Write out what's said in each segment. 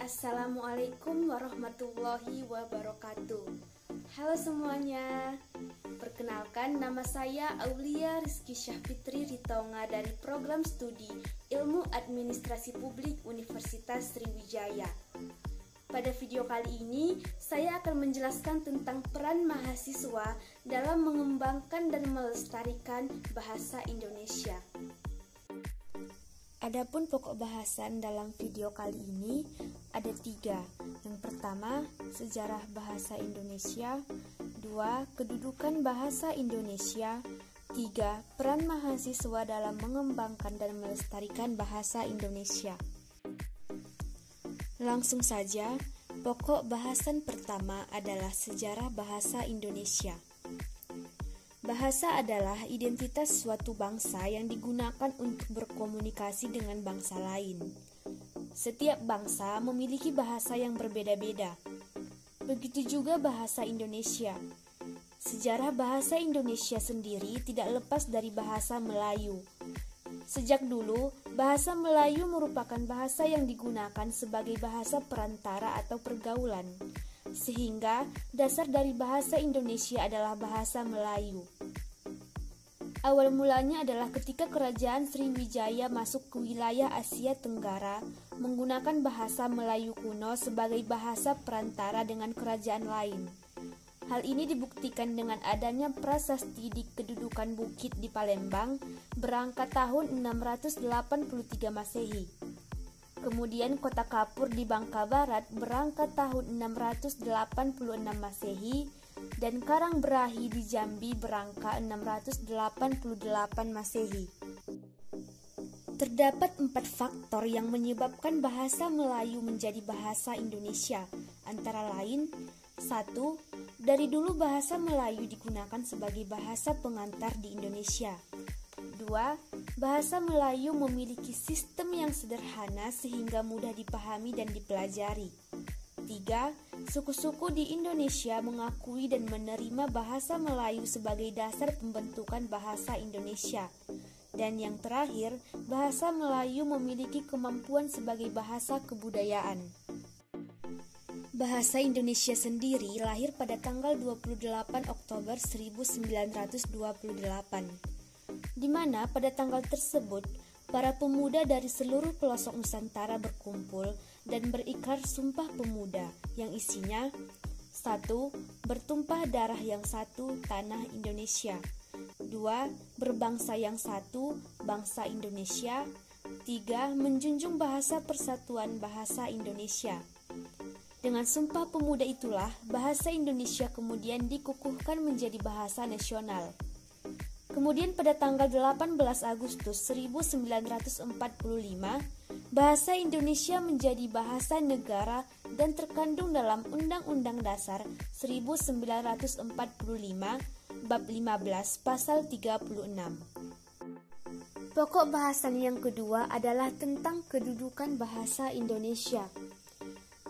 Assalamualaikum warahmatullahi wabarakatuh. Halo semuanya. Perkenalkan, nama saya Aulia Rizky Syahfitri Ritonga dari Program Studi Ilmu Administrasi Publik Universitas Sriwijaya. Pada video kali ini, saya akan menjelaskan tentang peran mahasiswa dalam mengembangkan dan melestarikan bahasa Indonesia. Adapun pokok bahasan dalam video kali ini ada 3. Yang pertama, sejarah bahasa Indonesia. 2. Kedudukan bahasa Indonesia. 3. Peran mahasiswa dalam mengembangkan dan melestarikan bahasa Indonesia. Langsung saja, pokok bahasan pertama adalah sejarah bahasa Indonesia. Bahasa adalah identitas suatu bangsa yang digunakan untuk berkomunikasi dengan bangsa lain. Setiap bangsa memiliki bahasa yang berbeda-beda. Begitu juga bahasa Indonesia. Sejarah bahasa Indonesia sendiri tidak lepas dari bahasa Melayu. Sejak dulu, bahasa Melayu merupakan bahasa yang digunakan sebagai bahasa perantara atau pergaulan. Sehingga dasar dari bahasa Indonesia adalah bahasa Melayu. Awal mulanya adalah ketika Kerajaan Sriwijaya masuk ke wilayah Asia Tenggara menggunakan bahasa Melayu kuno sebagai bahasa perantara dengan kerajaan lain. Hal ini dibuktikan dengan adanya prasasti di kedudukan bukit di Palembang berangkat tahun 683 Masehi. Kemudian kota Kapur di Bangka Barat berangkat tahun 686 Masehi dan Karangberahi di Jambi berangkat 688 Masehi. Terdapat 4 faktor yang menyebabkan bahasa Melayu menjadi bahasa Indonesia, antara lain 1. Dari dulu bahasa Melayu digunakan sebagai bahasa pengantar di Indonesia. 2. Bahasa Melayu memiliki sistem yang sederhana sehingga mudah dipahami dan dipelajari. 3. Suku-suku di Indonesia mengakui dan menerima bahasa Melayu sebagai dasar pembentukan bahasa Indonesia. Dan yang terakhir, bahasa Melayu memiliki kemampuan sebagai bahasa kebudayaan. Bahasa Indonesia sendiri lahir pada tanggal 28 Oktober 1928. Di mana pada tanggal tersebut, para pemuda dari seluruh pelosok Nusantara berkumpul dan berikrar Sumpah Pemuda yang isinya 1. Bertumpah darah yang satu, tanah Indonesia. 2. Berbangsa yang satu, bangsa Indonesia. 3. Menjunjung bahasa persatuan bahasa Indonesia. Dengan Sumpah Pemuda itulah, bahasa Indonesia kemudian dikukuhkan menjadi bahasa nasional. Kemudian pada tanggal 18 Agustus 1945, bahasa Indonesia menjadi bahasa negara dan terkandung dalam Undang-Undang Dasar 1945, Bab 15, Pasal 36. Pokok bahasan yang kedua adalah tentang kedudukan bahasa Indonesia.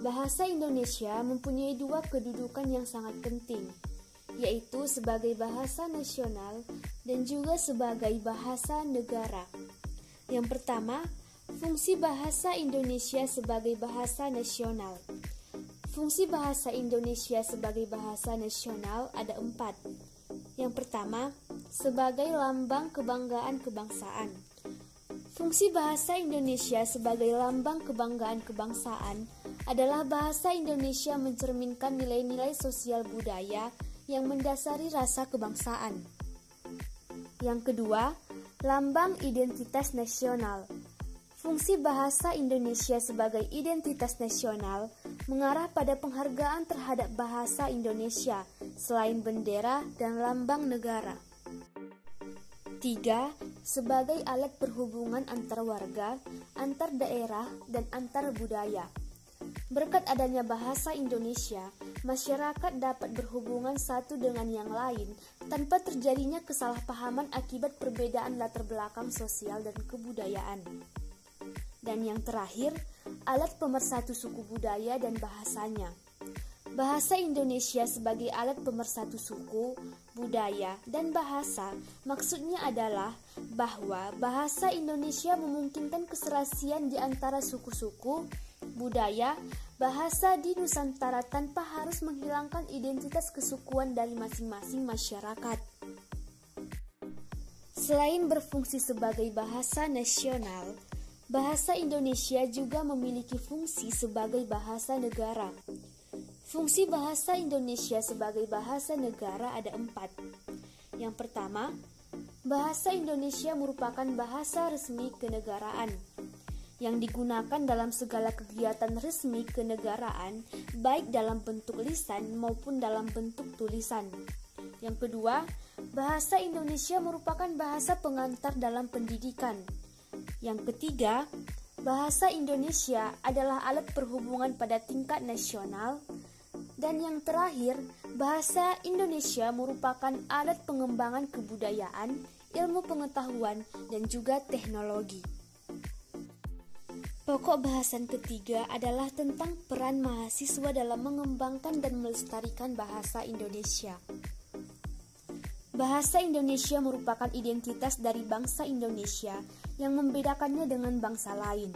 Bahasa Indonesia mempunyai 2 kedudukan yang sangat penting, yaitu sebagai bahasa nasional dan juga sebagai bahasa negara. Yang pertama, fungsi bahasa Indonesia sebagai bahasa nasional. Fungsi bahasa Indonesia sebagai bahasa nasional ada 4. Yang pertama, sebagai lambang kebanggaan kebangsaan. Fungsi bahasa Indonesia sebagai lambang kebanggaan kebangsaan adalah bahasa Indonesia mencerminkan nilai-nilai sosial budaya yang mendasari rasa kebangsaan. Yang kedua, lambang identitas nasional. Fungsi bahasa Indonesia sebagai identitas nasional mengarah pada penghargaan terhadap bahasa Indonesia selain bendera dan lambang negara. 3. Sebagai alat perhubungan antar warga, antar daerah, dan antar budaya. Berkat adanya bahasa Indonesia, masyarakat dapat berhubungan satu dengan yang lain tanpa terjadinya kesalahpahaman akibat perbedaan latar belakang sosial dan kebudayaan. Dan yang terakhir, alat pemersatu suku budaya dan bahasanya. Bahasa Indonesia sebagai alat pemersatu suku, budaya, dan bahasa maksudnya adalah bahwa bahasa Indonesia memungkinkan keserasian di antara suku-suku, budaya, bahasa di Nusantara tanpa harus menghilangkan identitas kesukuan dari masing-masing masyarakat. Selain berfungsi sebagai bahasa nasional, bahasa Indonesia juga memiliki fungsi sebagai bahasa negara. Fungsi bahasa Indonesia sebagai bahasa negara ada 4. Yang pertama, bahasa Indonesia merupakan bahasa resmi kenegaraan yang digunakan dalam segala kegiatan resmi kenegaraan, baik dalam bentuk lisan maupun dalam bentuk tulisan. Yang kedua, bahasa Indonesia merupakan bahasa pengantar dalam pendidikan. Yang ketiga, bahasa Indonesia adalah alat perhubungan pada tingkat nasional. Dan yang terakhir, bahasa Indonesia merupakan alat pengembangan kebudayaan, ilmu pengetahuan, dan juga teknologi. Pokok bahasan ketiga adalah tentang peran mahasiswa dalam mengembangkan dan melestarikan bahasa Indonesia. Bahasa Indonesia merupakan identitas dari bangsa Indonesia yang membedakannya dengan bangsa lain.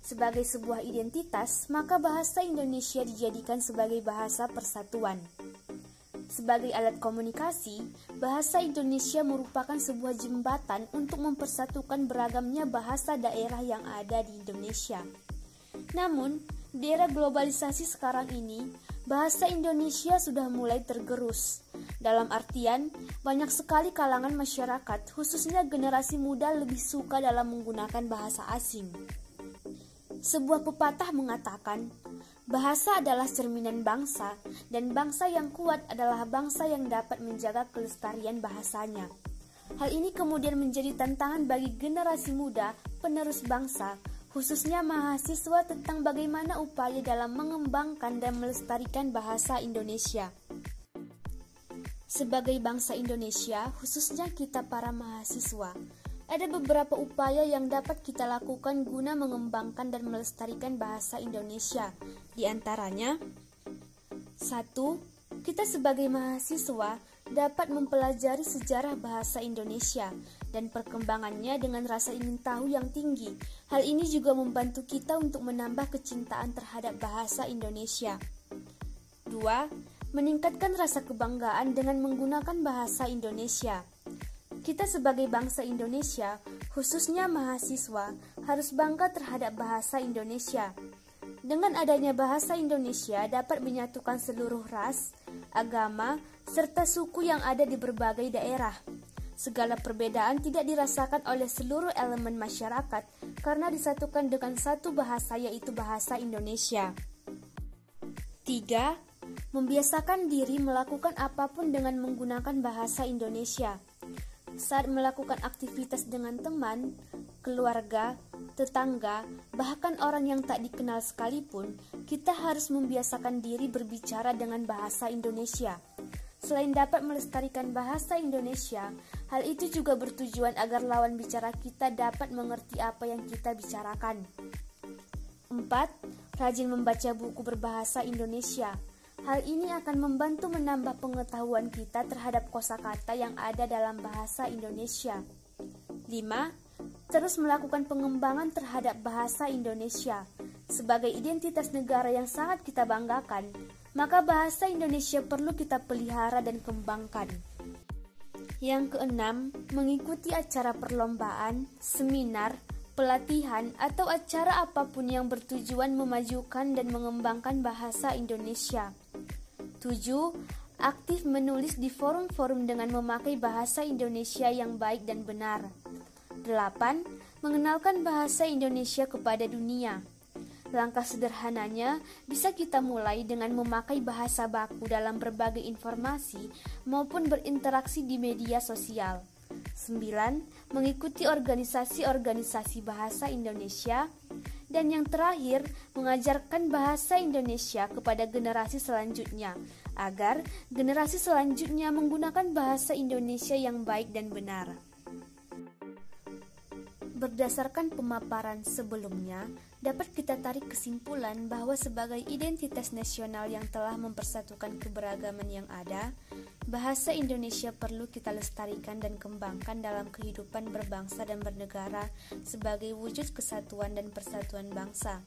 Sebagai sebuah identitas, maka bahasa Indonesia dijadikan sebagai bahasa persatuan. Sebagai alat komunikasi, bahasa Indonesia merupakan sebuah jembatan untuk mempersatukan beragamnya bahasa daerah yang ada di Indonesia. Namun, di era globalisasi sekarang ini, bahasa Indonesia sudah mulai tergerus. Dalam artian, banyak sekali kalangan masyarakat, khususnya generasi muda, lebih suka dalam menggunakan bahasa asing. Sebuah pepatah mengatakan, bahasa adalah cerminan bangsa, dan bangsa yang kuat adalah bangsa yang dapat menjaga kelestarian bahasanya. Hal ini kemudian menjadi tantangan bagi generasi muda, penerus bangsa, khususnya mahasiswa, tentang bagaimana upaya dalam mengembangkan dan melestarikan bahasa Indonesia. Sebagai bangsa Indonesia, khususnya kita para mahasiswa, ada beberapa upaya yang dapat kita lakukan guna mengembangkan dan melestarikan bahasa Indonesia. Di antaranya, 1. Kita sebagai mahasiswa dapat mempelajari sejarah bahasa Indonesia dan perkembangannya dengan rasa ingin tahu yang tinggi. Hal ini juga membantu kita untuk menambah kecintaan terhadap bahasa Indonesia. 2. Meningkatkan rasa kebanggaan dengan menggunakan bahasa Indonesia. Kita sebagai bangsa Indonesia, khususnya mahasiswa, harus bangga terhadap bahasa Indonesia. Dengan adanya bahasa Indonesia dapat menyatukan seluruh ras, agama, serta suku yang ada di berbagai daerah. Segala perbedaan tidak dirasakan oleh seluruh elemen masyarakat karena disatukan dengan satu bahasa, yaitu bahasa Indonesia. 3. Membiasakan diri melakukan apapun dengan menggunakan bahasa Indonesia. Saat melakukan aktivitas dengan teman, keluarga, tetangga, bahkan orang yang tak dikenal sekalipun, kita harus membiasakan diri berbicara dengan bahasa Indonesia. Selain dapat melestarikan bahasa Indonesia, hal itu juga bertujuan agar lawan bicara kita dapat mengerti apa yang kita bicarakan. 4. Rajin membaca buku berbahasa Indonesia. Hal ini akan membantu menambah pengetahuan kita terhadap kosakata yang ada dalam bahasa Indonesia. 5. Terus melakukan pengembangan terhadap bahasa Indonesia. Sebagai identitas negara yang sangat kita banggakan, maka bahasa Indonesia perlu kita pelihara dan kembangkan. Yang keenam, mengikuti acara perlombaan, seminar, pelatihan, atau acara apapun yang bertujuan memajukan dan mengembangkan bahasa Indonesia. 7. Aktif menulis di forum-forum dengan memakai bahasa Indonesia yang baik dan benar. 8. Mengenalkan bahasa Indonesia kepada dunia. Langkah sederhananya bisa kita mulai dengan memakai bahasa baku dalam berbagai informasi maupun berinteraksi di media sosial. 9. Mengikuti organisasi-organisasi bahasa Indonesia. Dan yang terakhir, mengajarkan bahasa Indonesia kepada generasi selanjutnya, agar generasi selanjutnya menggunakan bahasa Indonesia yang baik dan benar. Berdasarkan pemaparan sebelumnya, dapat kita tarik kesimpulan bahwa sebagai identitas nasional yang telah mempersatukan keberagaman yang ada, bahasa Indonesia perlu kita lestarikan dan kembangkan dalam kehidupan berbangsa dan bernegara sebagai wujud kesatuan dan persatuan bangsa.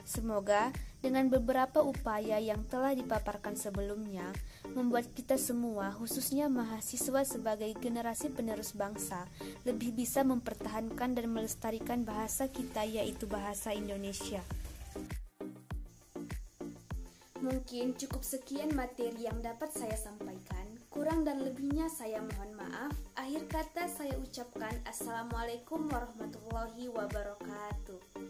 Semoga dengan beberapa upaya yang telah dipaparkan sebelumnya, membuat kita semua, khususnya mahasiswa sebagai generasi penerus bangsa, lebih bisa mempertahankan dan melestarikan bahasa kita, yaitu bahasa Indonesia. Mungkin cukup sekian materi yang dapat saya sampaikan. Kurang dan lebihnya saya mohon maaf. Akhir kata saya ucapkan Assalamualaikum warahmatullahi wabarakatuh.